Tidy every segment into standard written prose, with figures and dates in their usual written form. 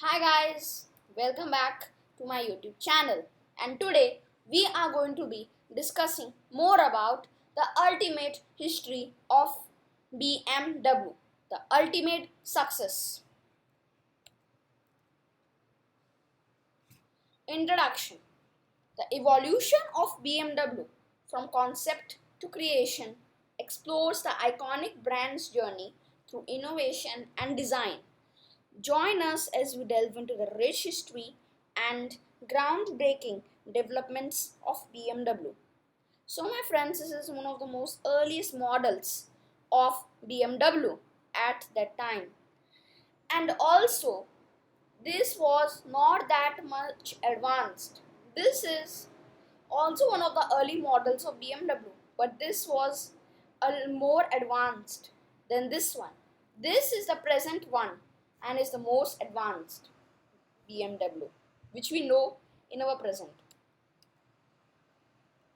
Hi guys, welcome back to my YouTube channel, and today we are going to be discussing more about the ultimate history of BMW, the ultimate success. Introduction. The evolution of BMW from concept to creation explores the iconic brand's journey through innovation and design. Join us as we delve into the rich history and groundbreaking developments of BMW. So, my friends, this is one of the most earliest models of BMW at that time, and also this was not that much advanced. This is also one of the early models of BMW, but this was a more advanced than this one. This is the present one and is the most advanced BMW, which we know in our present.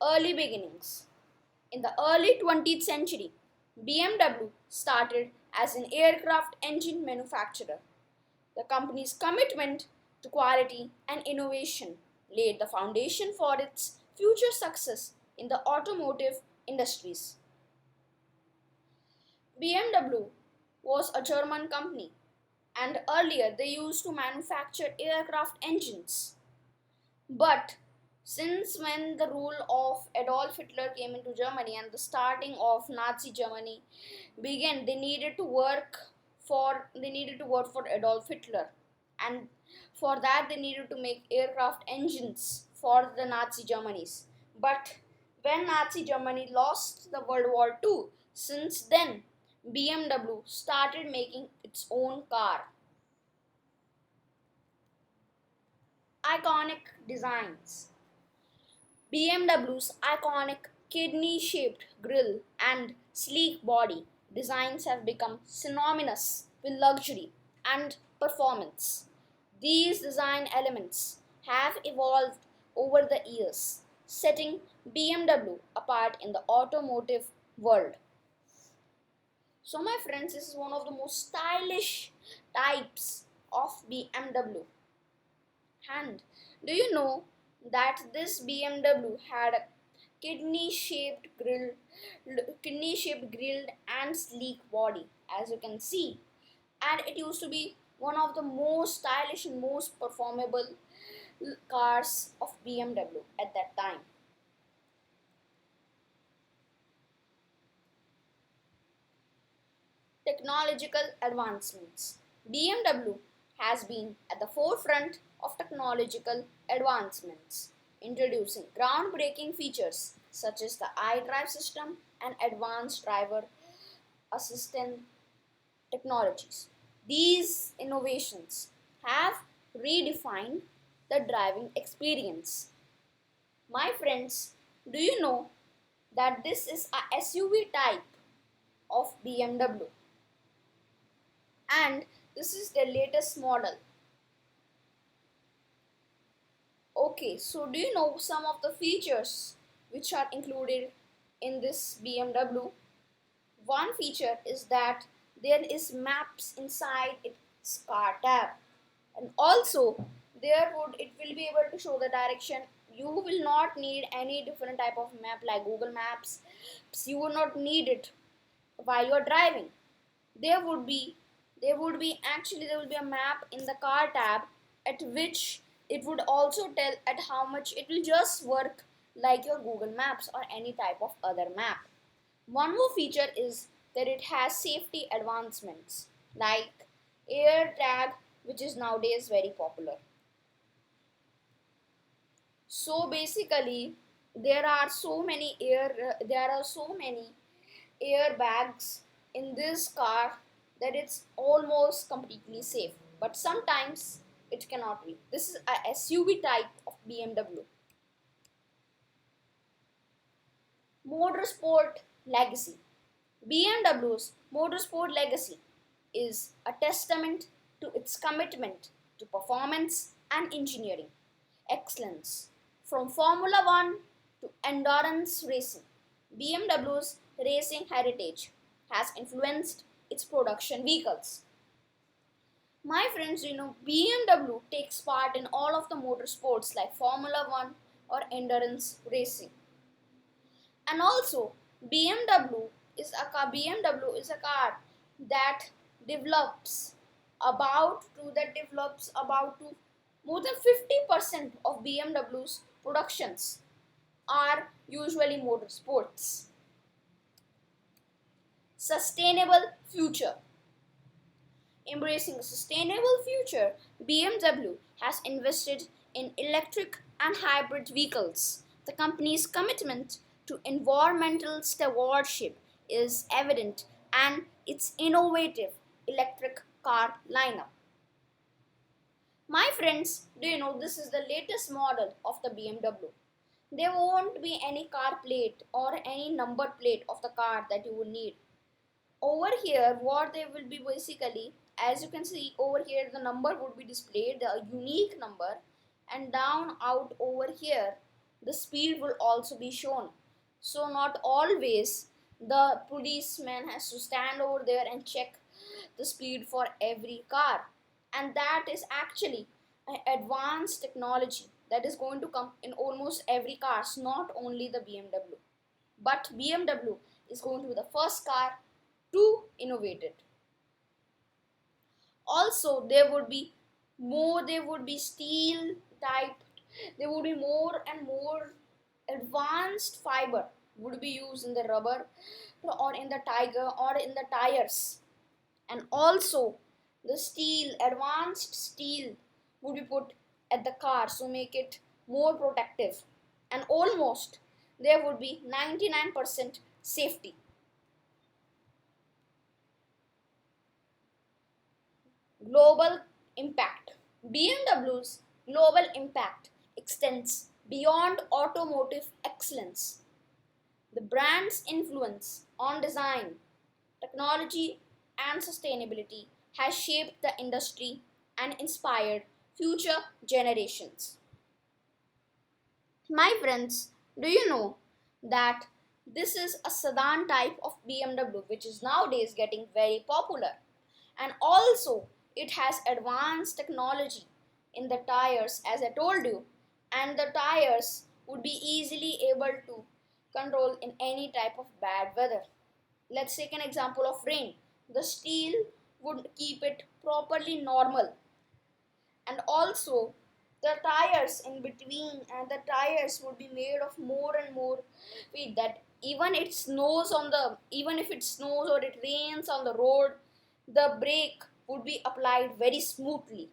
Early beginnings. In the early 20th century, BMW started as an aircraft engine manufacturer. The company's commitment to quality and innovation laid the foundation for its future success in the automotive industries. BMW was a German company, and earlier they used to manufacture aircraft engines. But since when the rule of Adolf Hitler came into Germany and the starting of Nazi Germany began, they needed to work for Adolf Hitler, and for that they needed to make aircraft engines for the Nazi Germany's. But when Nazi Germany lost the World War II, since then BMW started making its own car. Iconic designs. BMW's iconic kidney-shaped grille and sleek body designs have become synonymous with luxury and performance. These design elements have evolved over the years, setting BMW apart in the automotive world. So, my friends, this is one of the most stylish types of BMW. And do you know that this BMW had a kidney shaped grilled and sleek body, as you can see, and it used to be one of the most stylish and most performable cars of BMW at that time. Technological advancements. BMW has been at the forefront of technological advancements, introducing groundbreaking features such as the iDrive system and advanced driver assistant technologies. These innovations have redefined the driving experience. My friends, do you know that this is a SUV type of BMW? And this is the latest model. Okay, so do you know some of the features which are included in this BMW? One feature is that there is maps inside its car tab, and also it will be able to show the direction. You will not need any different type of map like Google Maps. You will not need it while you're driving. There would be a map in the car tab at which it would also tell at how much it will just work like your Google Maps or any type of other map. One more feature is that it has safety advancements like air tag, which is nowadays very popular. So basically there are so many airbags in this car that it's almost completely safe, but sometimes it cannot be. This is a SUV type of BMW. Motorsport legacy. BMW's motorsport legacy is a testament to its commitment to performance and engineering excellence. From Formula One to endurance racing, BMW's racing heritage has influenced its production vehicles. My friends, BMW takes part in all of the motorsports like Formula One or endurance racing. And also, BMW is a car that develops about to more than 50% of BMW's productions are usually motorsports. Sustainable future. Embracing a sustainable future, BMW has invested in electric and hybrid vehicles. The company's commitment to environmental stewardship is evident and its innovative electric car lineup. My friends, do you know this is the latest model of the BMW? There won't be any car plate or any number plate of the car that you will need. Over here, what they will be basically, as you can see over here, the number would be displayed, the unique number, and down out over here the speed will also be shown. So not always the policeman has to stand over there and check the speed for every car, and that is actually an advanced technology that is going to come in almost every cars, not only the BMW, but BMW is going to be the first car to innovate it. Also, there would be steel type, there would be more and more advanced fiber would be used in the rubber or in the tiger or in the tires. And also the steel, advanced steel would be put at the car to make it more protective, and almost there would be 99% safety. Global impact. BMW's global impact extends beyond automotive excellence. The brand's influence on design, technology, and sustainability has shaped the industry and inspired future generations. My friends, do you know that this is a sedan type of BMW which is nowadays getting very popular, and also it has advanced technology in the tires, as I told you, and the tires would be easily able to control in any type of bad weather. Let's take an example of rain. The steel would keep it properly normal, and also the tires in between, and the tires would be made of more and more feet that even if it snows or it rains on the road, the brake would be applied very smoothly.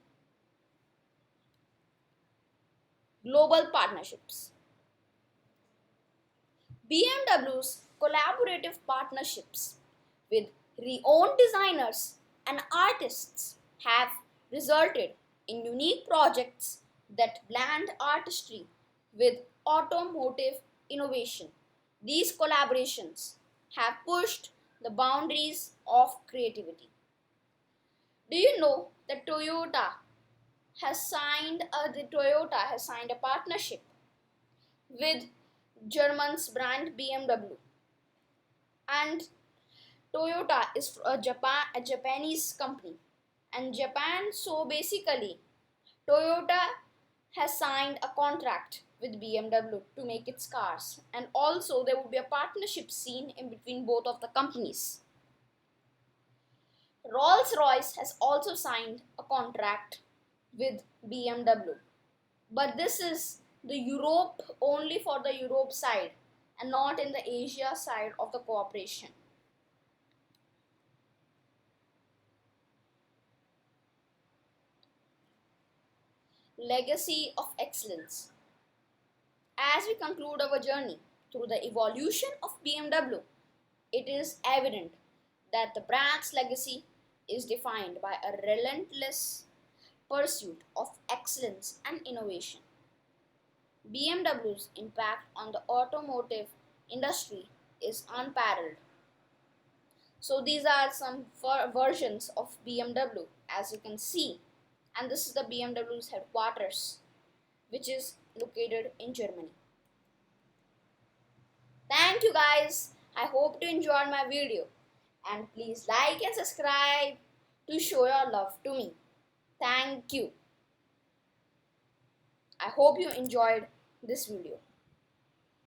Global partnerships. BMW's collaborative partnerships with renowned designers and artists have resulted in unique projects that blend artistry with automotive innovation. These collaborations have pushed the boundaries of creativity. Do you know that Toyota has signed a partnership with German's brand BMW, and Toyota is a Japanese company, and Japan. So basically, Toyota has signed a contract with BMW to make its cars, and also there will be a partnership seen in between both of the companies. Rolls-Royce has also signed a contract with BMW, but this is the Europe, only for the Europe side and not in the Asia side of the cooperation. Legacy of excellence. As we conclude our journey through the evolution of BMW, it is evident that the brand's legacy is defined by a relentless pursuit of excellence and innovation. BMW's impact on the automotive industry is unparalleled. So these are some versions of BMW, as you can see, and this is the BMW's headquarters, which is located in Germany. Thank you guys. I hope you enjoyed my video, and please like and subscribe to show your love to me. Thank you. I hope you enjoyed this video.